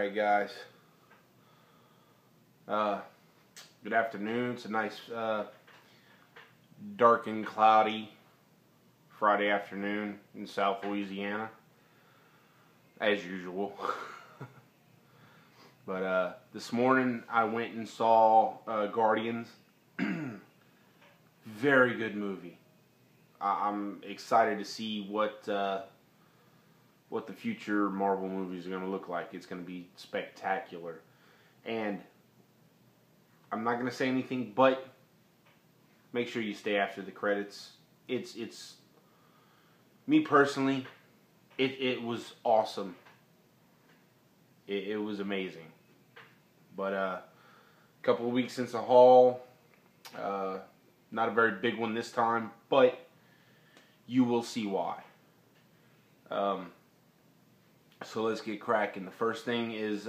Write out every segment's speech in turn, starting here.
Alright guys, good afternoon. It's a nice dark and cloudy Friday afternoon in South Louisiana, as usual. But this morning I went and saw Guardians. Very good movie. I'm excited to see what the future Marvel movies are going to look like. It's going to be spectacular. And I'm not going to say anything, but make sure you stay after the credits. It's me personally, it was awesome. It was amazing. But a couple of weeks since the haul, not a very big one this time, but you will see why. So let's get cracking. The first thing is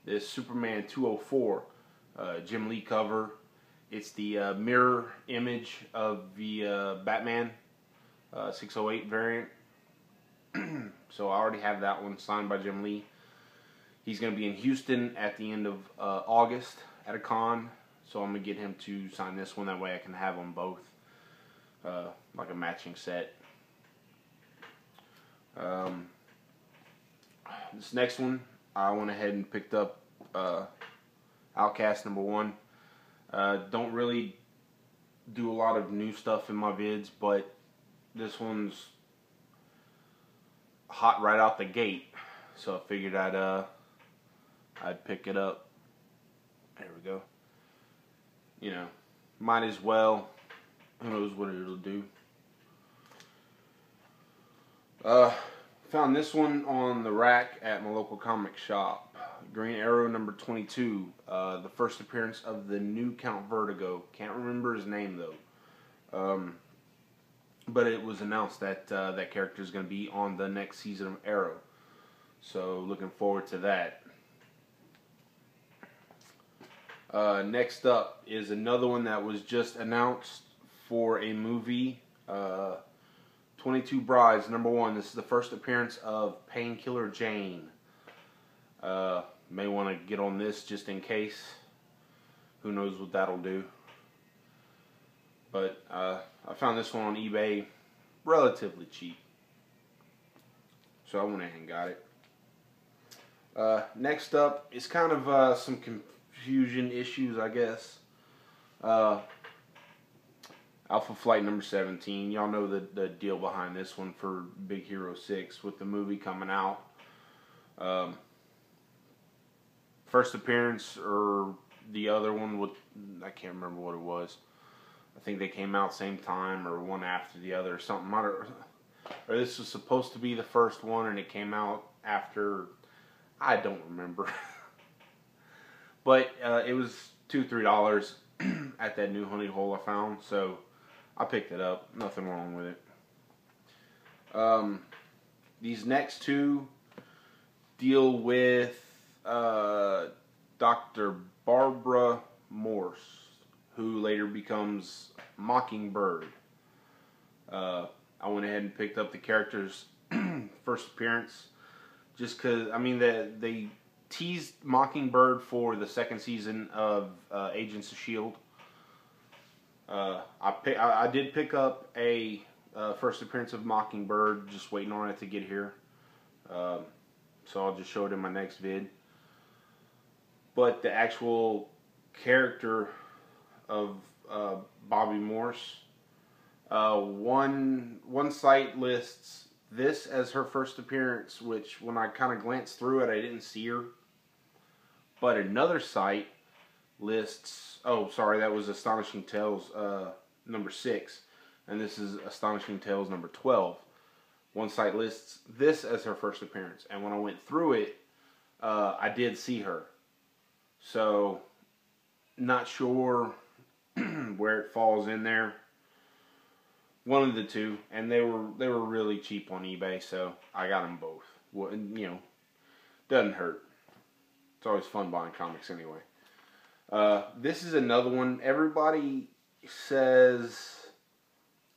this Superman 204 Jim Lee cover. It's the mirror image of the Batman 608 variant. So I already have that one signed by Jim Lee. He's going to be in Houston at the end of August at a con. So I'm going to get him to sign this one. That way I can have them both like a matching set. This next one, I went ahead and picked up Outcast #1. Don't really do a lot of new stuff in my vids, but this one's hot right out the gate, so I figured I'd pick it up. There we go. You know, might as well. Who knows what it'll do. Found this one on the rack at my local comic shop. Green Arrow #22. The first appearance of the new Count Vertigo. Can't remember his name though. But it was announced that that character is going to be on the next season of Arrow. So looking forward to that. Next up is another one that was just announced for a movie. 22 Brides #1. This is the first appearance of Painkiller Jane. May want to get on this just in case. Who knows what that'll do. But I found this one on eBay relatively cheap. So I went ahead and got it. Next up is kind of some confusion issues, I guess. Alpha Flight #17. Y'all know the deal behind this one for Big Hero 6 with the movie coming out. First appearance, or the other one, I can't remember what it was. I think they came out same time or one after the other or something. Or this was supposed to be the first one and it came out after. I don't remember. But it was $2-3 at that new honey hole I found. So I picked it up. Nothing wrong with it. These next two deal with Dr. Barbara Morse, who later becomes Mockingbird. I went ahead and picked up the character's first appearance just because, I mean, they teased Mockingbird for the second season of Agents of S.H.I.E.L.D. I did pick up a first appearance of Mockingbird, just waiting on it to get here. So I'll just show it in my next vid. But the actual character of Bobby Morse, one site lists this as her first appearance, which when I kind of glanced through it, I didn't see her. But another site lists, oh sorry, that was Astonishing Tales #6, and this is Astonishing Tales #12. One site lists this as her first appearance, and when I went through it, I did see her. So, not sure where it falls in there. One of the two, and they were really cheap on eBay, so I got them both. Well, you know, doesn't hurt. It's always fun buying comics anyway. This is another one. Everybody says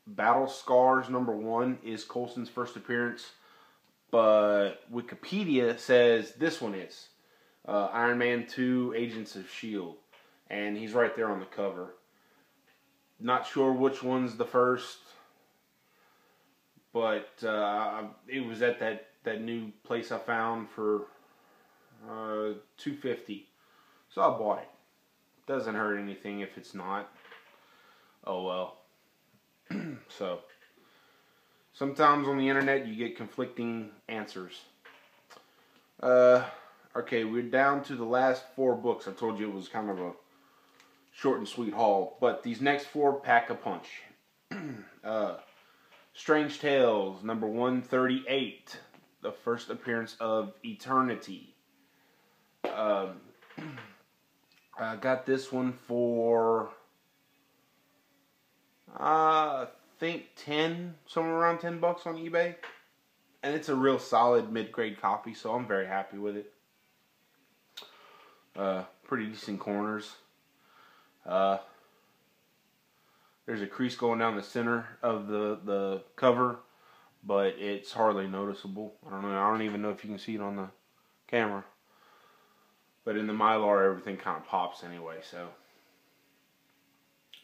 Battle Scars #1 is Coulson's first appearance. but Wikipedia says this one is Iron Man 2 Agents of S.H.I.E.L.D. And he's right there on the cover. Not sure which one's the first, but it was at that new place I found for $2.50. So I bought it. Doesn't hurt anything if it's not. Oh well. So sometimes on the internet you get conflicting answers. Okay, we're down to the last 4 books. I told you it was kind of a short and sweet haul, but these next 4 pack a punch. Strange Tales, number 138, the first appearance of Eternity. I got this one for I think somewhere around $10 on eBay, and it's a real solid mid-grade copy, so I'm very happy with it. Pretty decent corners. There's a crease going down the center of the cover, but it's hardly noticeable. I don't even know if you can see it on the camera. But in the Mylar, everything kind of pops anyway, so.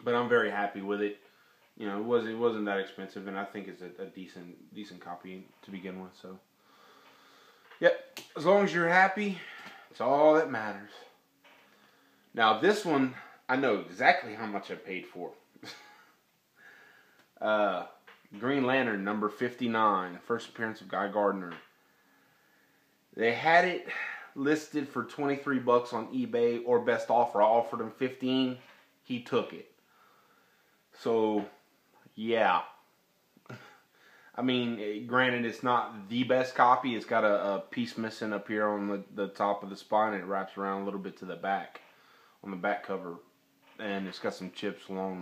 But I'm very happy with it. You know, it wasn't that expensive, and I think it's a decent copy to begin with, so. Yep, as long as you're happy, it's all that matters. Now this one, I know exactly how much I paid for. Green Lantern number 59, first appearance of Guy Gardner. They had it listed for $23 on eBay or best offer. I offered him $15. He took it. So, yeah. I mean, granted, it's not the best copy. It's got a piece missing up here on the top of the spine, and it wraps around a little bit to the back, on the back cover, and it's got some chips along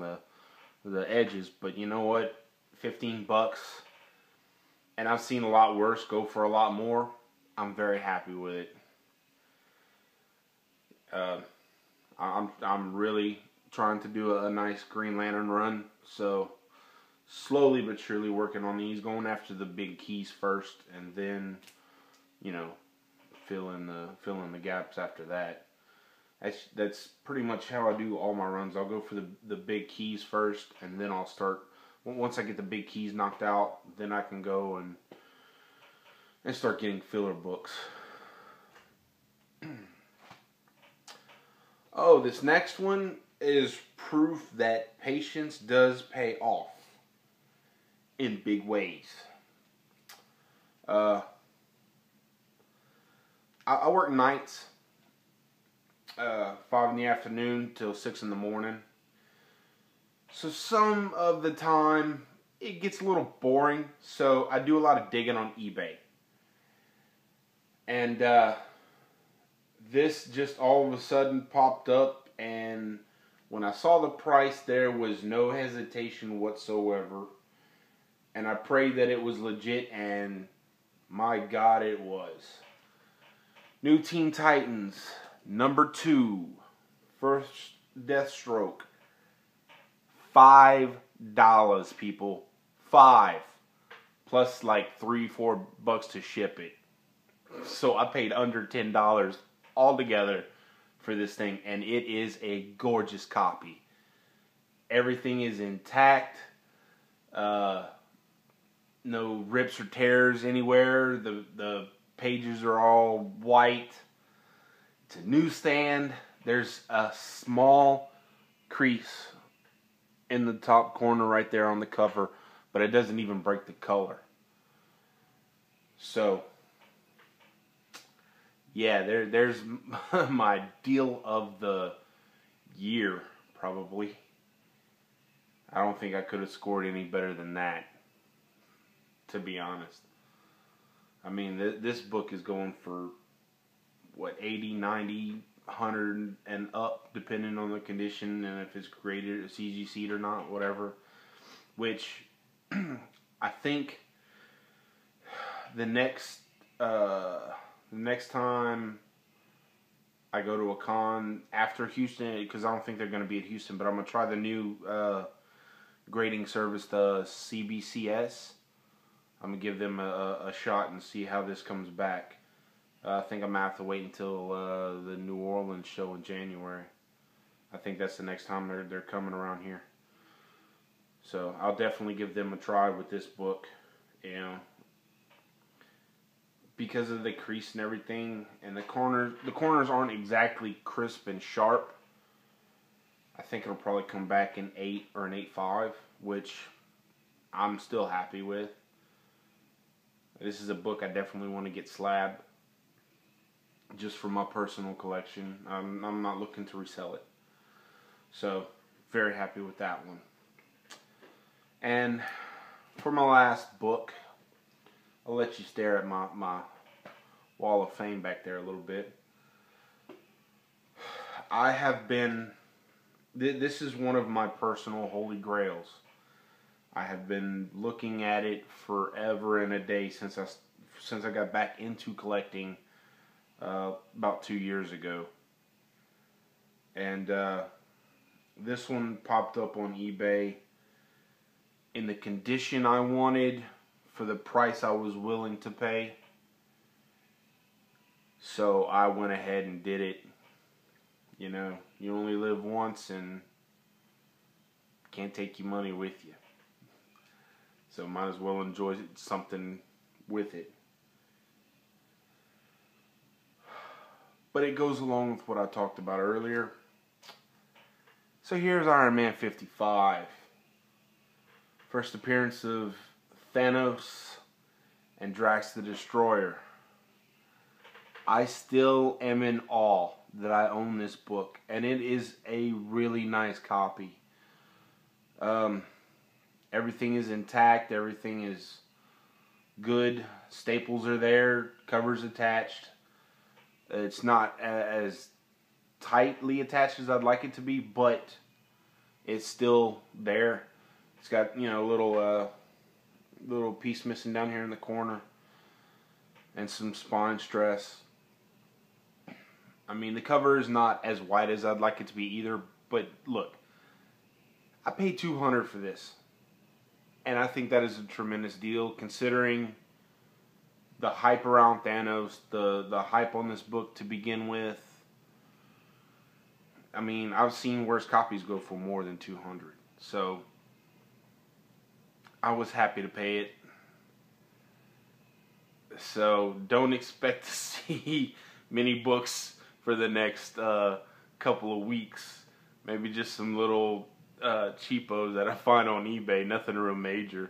the edges. But you know what? $15, and I've seen a lot worse go for a lot more. I'm very happy with it. I'm really trying to do a nice Green Lantern run, so slowly but surely working on these, going after the big keys first, and then, you know, fill in the gaps after that. That's pretty much how I do all my runs. I'll go for the big keys first, and then I'll start. Once I get the big keys knocked out, then I can go and start getting filler books. Oh, this next one is proof that patience does pay off in big ways. I work nights, 5 in the afternoon till 6 in the morning. So some of the time it gets a little boring, so I do a lot of digging on eBay. And this just all of a sudden popped up, and when I saw the price, there was no hesitation whatsoever. And I prayed that it was legit, and my God, it was. New Teen Titans, number 2, first Deathstroke. $5, people. 5. Plus like $3-4 to ship it. So I paid under $10 altogether for this thing, and it is a gorgeous copy. Everything is intact. No rips or tears anywhere. The pages are all white. It's a newsstand. There's a small crease in the top corner right there on the cover, but it doesn't even break the color. So, yeah, there's my deal of the year, probably. I don't think I could have scored any better than that, to be honest. I mean, this book is going for, what, 80, 90, 100 and up, depending on the condition and if it's graded a CG seat or not, whatever. Which, I think the next time I go to a con after Houston, because I don't think they're going to be at Houston, but I'm going to try the new grading service, the CBCS. I'm going to give them a shot and see how this comes back. I think I'm going to have to wait until the New Orleans show in January. I think that's the next time they're coming around here. So I'll definitely give them a try with this book, you know, because of the crease and everything, and the corners aren't exactly crisp and sharp. I think it'll probably come back in 8 or an 8.5, which I'm still happy with. This is a book I definitely want to get slabbed, just for my personal collection. I'm not looking to resell it. So, very happy with that one. And for my last book, I'll let you stare at my wall of fame back there a little bit. I have been, this is one of my personal holy grails. I have been looking at it forever and a day since I got back into collecting about 2 years ago. And this one popped up on eBay in the condition I wanted for the price I was willing to pay. So I went ahead and did it. You know, you only live once and can't take your money with you. So might as well enjoy something with it. But it goes along with what I talked about earlier. So here's Iron Man 55. First appearance of Thanos and Drax the Destroyer. I still am in awe that I own this book, and it is a really nice copy. Everything is intact, everything is good, staples are there, covers attached. It's not as tightly attached as I'd like it to be, but it's still there. It's got, you know, a little piece missing down here in the corner, and some spine stress. I mean, the cover is not as white as I'd like it to be either, but look, I paid $200 for this, and I think that is a tremendous deal considering the hype around Thanos, the hype on this book to begin with. I mean, I've seen worse copies go for more than $200, so I was happy to pay it. So don't expect to see many books for the next couple of weeks. Maybe just some little cheapos that I find on eBay. Nothing real major.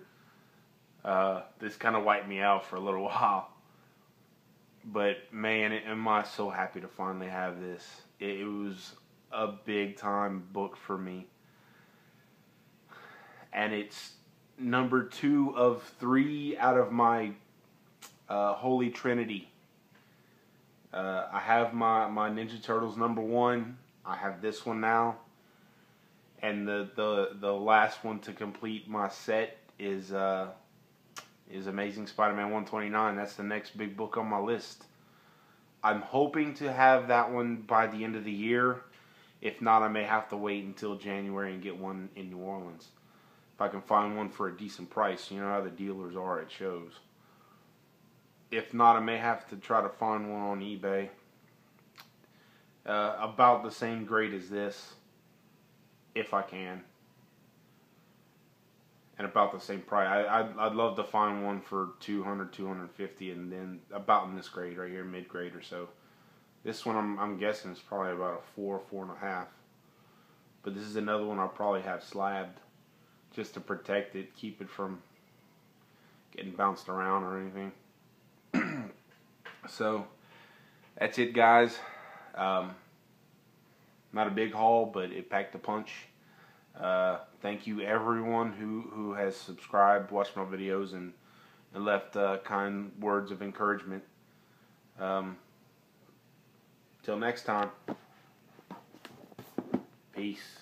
This kind of wiped me out for a little while. But man, am I so happy to finally have this. It was a big time book for me. And it's number 2 of 3 out of my Holy Trinity. I have my Ninja Turtles number 1. I have this one now. And the last one to complete my set is Amazing Spider-Man 129. That's the next big book on my list. I'm hoping to have that one by the end of the year. If not, I may have to wait until January and get one in New Orleans. If I can find one for a decent price. You know how the dealers are at shows. If not, I may have to try to find one on eBay. About the same grade as this. If I can. And about the same price. I'd love to find one for $200, $250, and then about in this grade right here, mid grade or so. This one I'm guessing is probably about a 4, 4.5. But this is another one I'll probably have slabbed just to protect it, keep it from getting bounced around or anything. So that's it, guys. Not a big haul, but it packed a punch. Thank you everyone who has subscribed, watched my videos, and left kind words of encouragement. Till next time, peace.